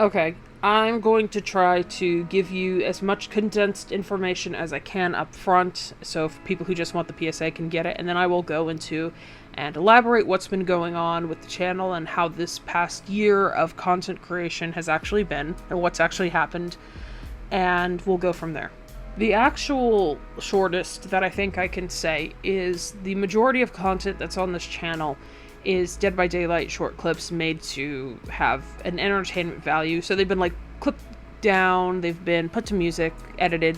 Okay, I'm going to try to give you as much condensed information as I can up front, so if people who just want the PSA can get it, and then I will go into and elaborate what's been going on with the channel and how this past year of content creation has actually been, and what's actually happened, and we'll go from there. The actual shortest that I think I can say is the majority of content that's on this channel is Dead by Daylight short clips made to have an entertainment value. So they've been like clipped down, they've been put to music, edited,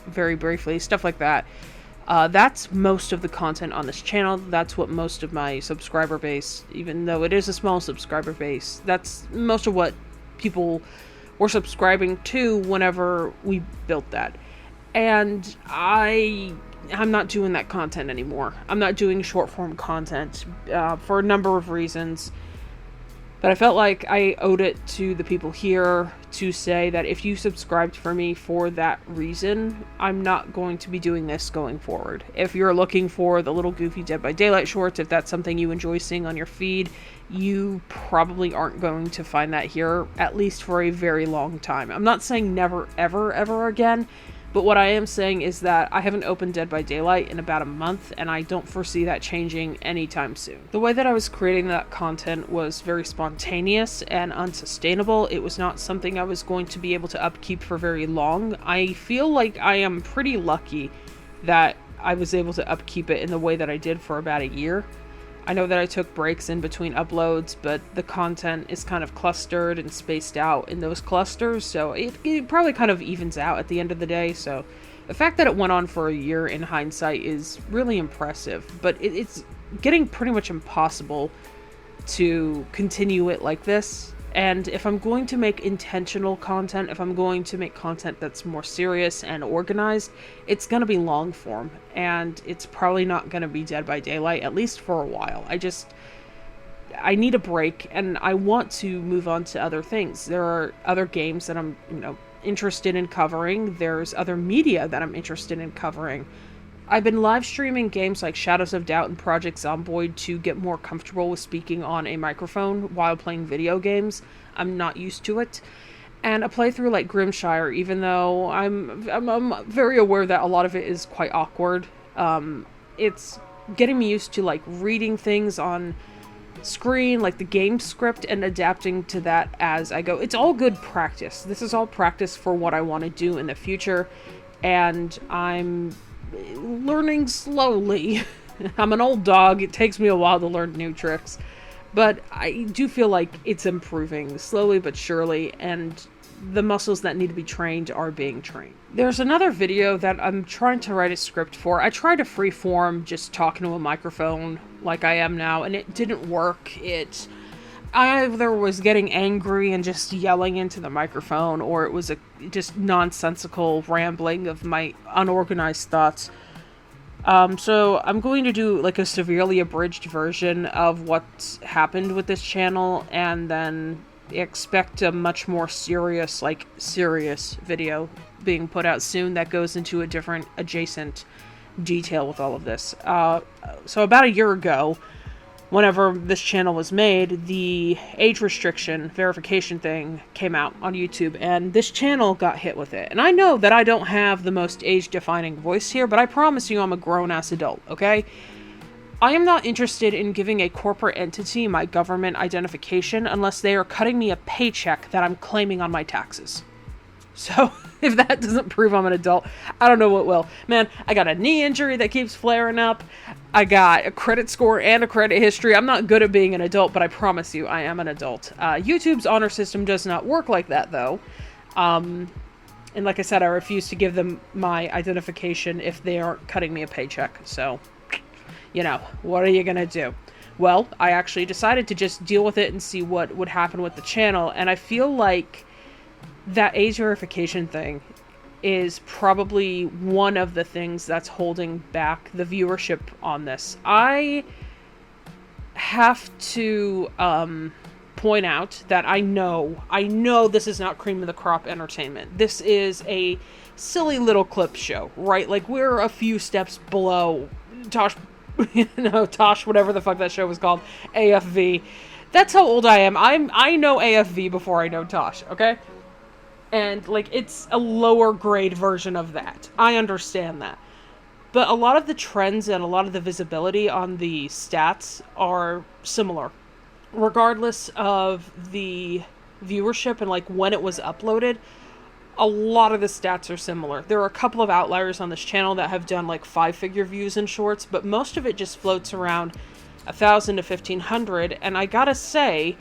very briefly, stuff like that. That's most of the content on this channel. That's what most of my subscriber base, even though it is a small subscriber base, that's most of what people were subscribing to whenever we built that. And I'm not doing that content anymore. I'm not doing short form content for a number of reasons. But I felt like I owed it to the people here to say that if you subscribed for me for that reason, I'm not going to be doing this going forward. If you're looking for the little goofy Dead by Daylight shorts, if that's something you enjoy seeing on your feed, you probably aren't going to find that here, at least for a very long time. I'm not saying never, ever, ever again. But what I am saying is that I haven't opened Dead by Daylight in about a month, and I don't foresee that changing anytime soon. The way that I was creating that content was very spontaneous and unsustainable. It was not something I was going to be able to upkeep for very long. I feel like I am pretty lucky that I was able to upkeep it in the way that I did for about a year. I know that I took breaks in between uploads, but the content is kind of clustered and spaced out in those clusters, so it probably kind of evens out at the end of the day. So the fact that it went on for a year in hindsight is really impressive, but it's getting pretty much impossible to continue it like this. And if I'm going to make intentional content, if I'm going to make content that's more serious and organized, it's going to be long form, and it's probably not going to be Dead by Daylight, at least for a while. I need a break, and I want to move on to other things. There are other games that I'm, interested in covering. There's other media that I'm interested in covering. I've been live streaming games like Shadows of Doubt and Project Zomboid to get more comfortable with speaking on a microphone while playing video games. I'm not used to it. And a playthrough like Grimshire, even though I'm very aware that a lot of it is quite awkward, it's getting me used to like reading things on screen, like the game script, and adapting to that as I go. It's all good practice. This is all practice for what I want to do in the future, and I'm learning slowly. I'm an old dog. It takes me a while to learn new tricks, but I do feel like it's improving slowly but surely, and the muscles that need to be trained are being trained. There's another video that I'm trying to write a script for. I tried to freeform just talking to a microphone like I am now, and it didn't work. I either was getting angry and just yelling into the microphone, or it was just nonsensical rambling of my unorganized thoughts. So I'm going to do like a severely abridged version of what's happened with this channel, and then expect a much more serious video being put out soon that goes into a different adjacent detail with all of this. So about a year ago, whenever this channel was made, the age restriction verification thing came out on YouTube, and this channel got hit with it. And I know that I don't have the most age-defining voice here, but I promise you I'm a grown-ass adult, okay? I am not interested in giving a corporate entity my government identification unless they are cutting me a paycheck that I'm claiming on my taxes. So, if that doesn't prove I'm an adult, I don't know what will. Man, I got a knee injury that keeps flaring up. I got a credit score and a credit history. I'm not good at being an adult, but I promise you I am an adult. YouTube's honor system does not work like that, though. And like I said, I refuse to give them my identification if they aren't cutting me a paycheck. So, what are you gonna do? Well, I actually decided to just deal with it and see what would happen with the channel, and I feel like that age verification thing is probably one of the things that's holding back the viewership on this. I have to point out that I know this is not cream of the crop entertainment. This is a silly little clip show, right? Like, we're a few steps below Tosh, whatever the fuck that show was called, AFV. That's how old I am. I know AFV before I know Tosh, okay? And, like, it's a lower grade version of that. I understand that. But a lot of the trends and a lot of the visibility on the stats are similar. Regardless of the viewership and, like, when it was uploaded, a lot of the stats are similar. There are a couple of outliers on this channel that have done, like, 5-figure views in shorts, but most of it just floats around 1,000 to 1,500, and I gotta say,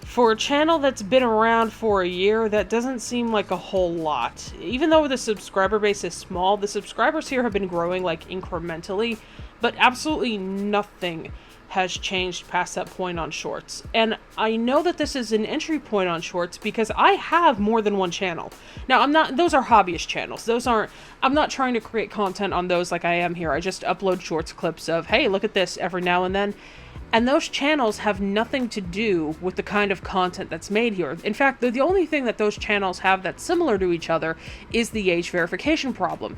for a channel that's been around for a year, that doesn't seem like a whole lot. Even though the subscriber base is small, the subscribers here have been growing, like, incrementally, but absolutely nothing has changed past that point on shorts. And I know that this is an entry point on shorts because I have more than one channel. Now, those are hobbyist channels. I'm not trying to create content on those like I am here. I just upload shorts clips of, hey, look at this every now and then. And those channels have nothing to do with the kind of content that's made here. In fact, the only thing that those channels have that's similar to each other is the age verification problem.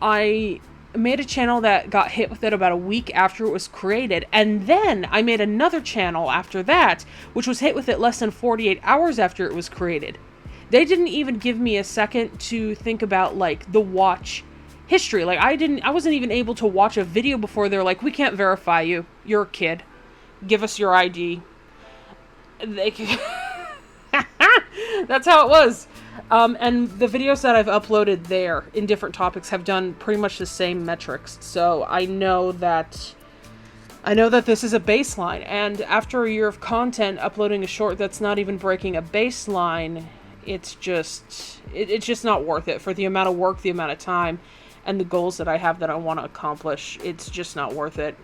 I made a channel that got hit with it about a week after it was created, and then I made another channel after that, which was hit with it less than 48 hours after it was created. They didn't even give me a second to think about, like, the watch history. Like, I wasn't even able to watch a video before they're like, we can't verify you. You're a kid. Give us your ID. That's how it was. And the videos that I've uploaded there in different topics have done pretty much the same metrics. So I know that this is a baseline. And after a year of content, uploading a short that's not even breaking a baseline, it's just not worth it for the amount of work, the amount of time, and the goals that I have that I want to accomplish. It's just not worth it.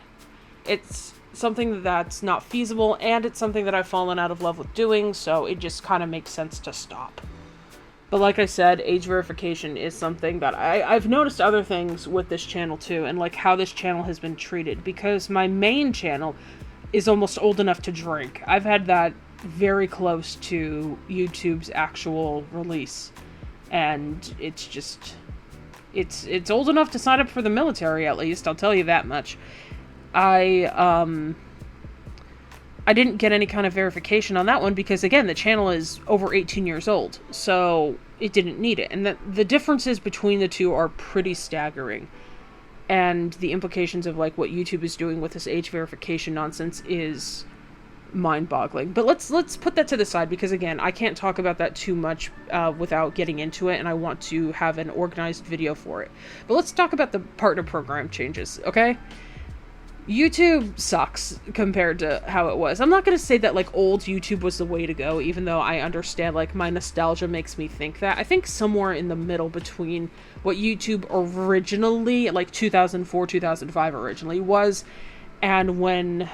It's something that's not feasible, and it's something that I've fallen out of love with doing, so it just kind of makes sense to stop. But like I said, age verification is something that I've noticed other things with this channel too, and like how this channel has been treated, because my main channel is almost old enough to drink. I've had that very close to YouTube's actual release, and it's old enough to sign up for the military, at least, I'll tell you that much. I didn't get any kind of verification on that one because, again, the channel is over 18 years old, so it didn't need it. And the differences between the two are pretty staggering. And the implications of, like, what YouTube is doing with this age verification nonsense is mind-boggling. But let's put that to the side because, again, I can't talk about that too much without getting into it, and I want to have an organized video for it. But let's talk about the partner program changes, okay? YouTube sucks compared to how it was. I'm not going to say that, like, old YouTube was the way to go, even though I understand, like, my nostalgia makes me think that. I think somewhere in the middle between what YouTube originally, like 2004, 2005 originally was, and when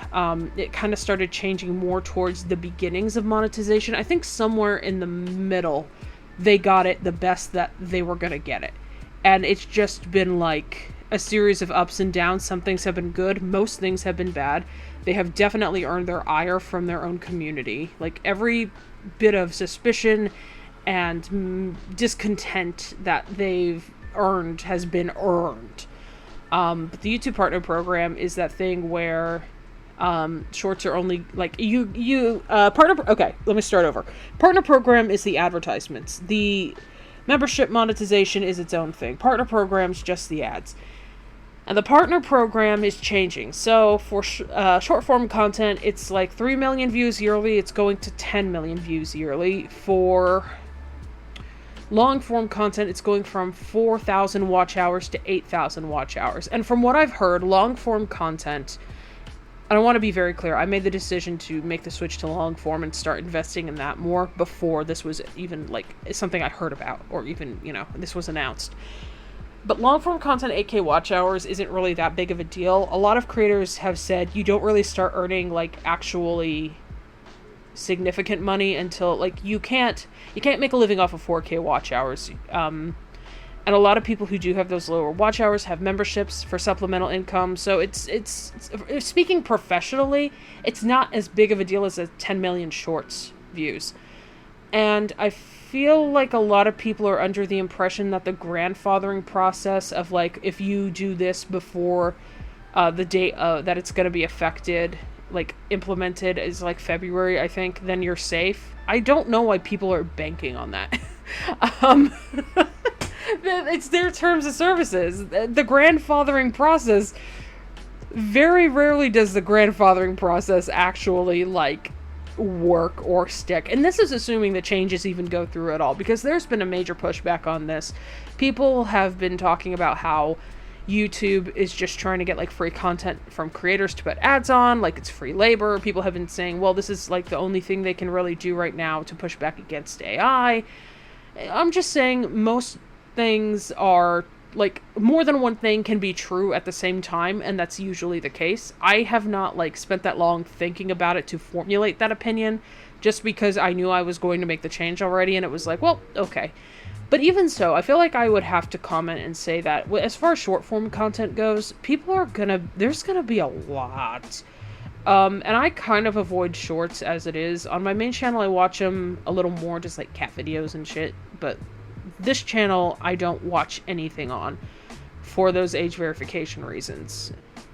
it kind of started changing more towards the beginnings of monetization, I think somewhere in the middle, they got it the best that they were going to get it. And it's just been, like, a series of ups and downs. Some things have been good, most things have been bad. They have definitely earned their ire from their own community. Like, every bit of suspicion and discontent that they've earned has been earned. But the YouTube Partner Program is that thing where shorts are only, like, okay, let me start over. Partner Program is the advertisements. The membership monetization is its own thing. Partner Program's just the ads. And the Partner Program is changing. So for short form content, it's like 3 million views yearly. It's going to 10 million views yearly. For long form content, it's going from 4,000 watch hours to 8,000 watch hours. And from what I've heard, long form content, and I want to be very clear, I made the decision to make the switch to long form and start investing in that more before this was even, like, something I heard about, or even, this was announced. But long-form content, 8K watch hours, isn't really that big of a deal. A lot of creators have said you don't really start earning, like, actually significant money until, like, you can't make a living off of 4K watch hours. And a lot of people who do have those lower watch hours have memberships for supplemental income. So it's speaking professionally, it's not as big of a deal as a 10 million shorts views. And I feel like a lot of people are under the impression that the grandfathering process of, like, if you do this before the date that it's going to be affected, like implemented is like February, I think, then you're safe. I don't know why people are banking on that. um, it's their terms of services. The grandfathering process, very rarely does the grandfathering process actually like work or stick. And this is assuming the changes even go through at all, because there's been a major pushback on this. People have been talking about how YouTube is just trying to get like free content from creators to put ads on, like it's free labor. People have been saying, well, this is like the only thing they can really do right now to push back against AI. I'm just saying most things are like, more than one thing can be true at the same time, and that's usually the case. I have not like spent that long thinking about it to formulate that opinion, just because I knew I was going to make the change already, and it was like, well, okay. But even so, I feel like I would have to comment and say that as far as short form content goes, there's gonna be a lot. And I kind of avoid shorts as it is. On my main channel, I watch them a little more, just like cat videos and shit, but this channel, I don't watch anything on for those age verification reasons.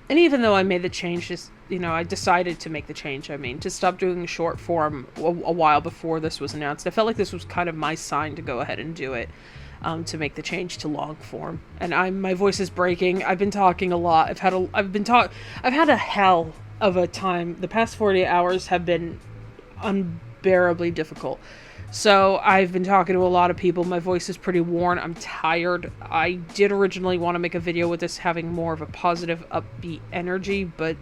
And even though I made the change, I decided to make the change, to stop doing short form a while before this was announced. I felt like this was kind of my sign to go ahead and do it, to make the change to long form. And my voice is breaking. I've been talking a lot. I've had a hell of a time. The past 48 hours have been unbearably difficult. So I've been talking to a lot of people. My voice is pretty worn. I'm tired. I did originally want to make a video with this having more of a positive, upbeat energy, but,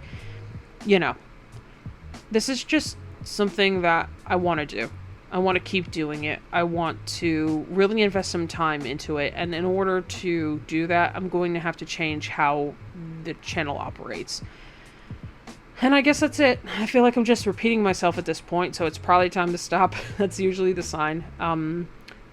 this is just something that I want to do. I want to keep doing it. I want to really invest some time into it, and in order to do that, I'm going to have to change how the channel operates. And I guess that's it. I feel like I'm just repeating myself at this point, so it's probably time to stop. That's usually the sign.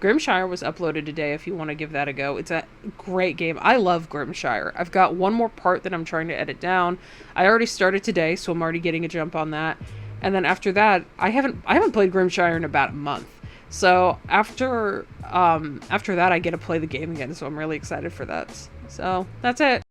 Grimshire was uploaded today if you want to give that a go. It's a great game. I love Grimshire. I've got one more part that I'm trying to edit down. I already started today, so I'm already getting a jump on that. And then after that, I haven't played Grimshire in about a month. So after that, I get to play the game again, so I'm really excited for that. So that's it.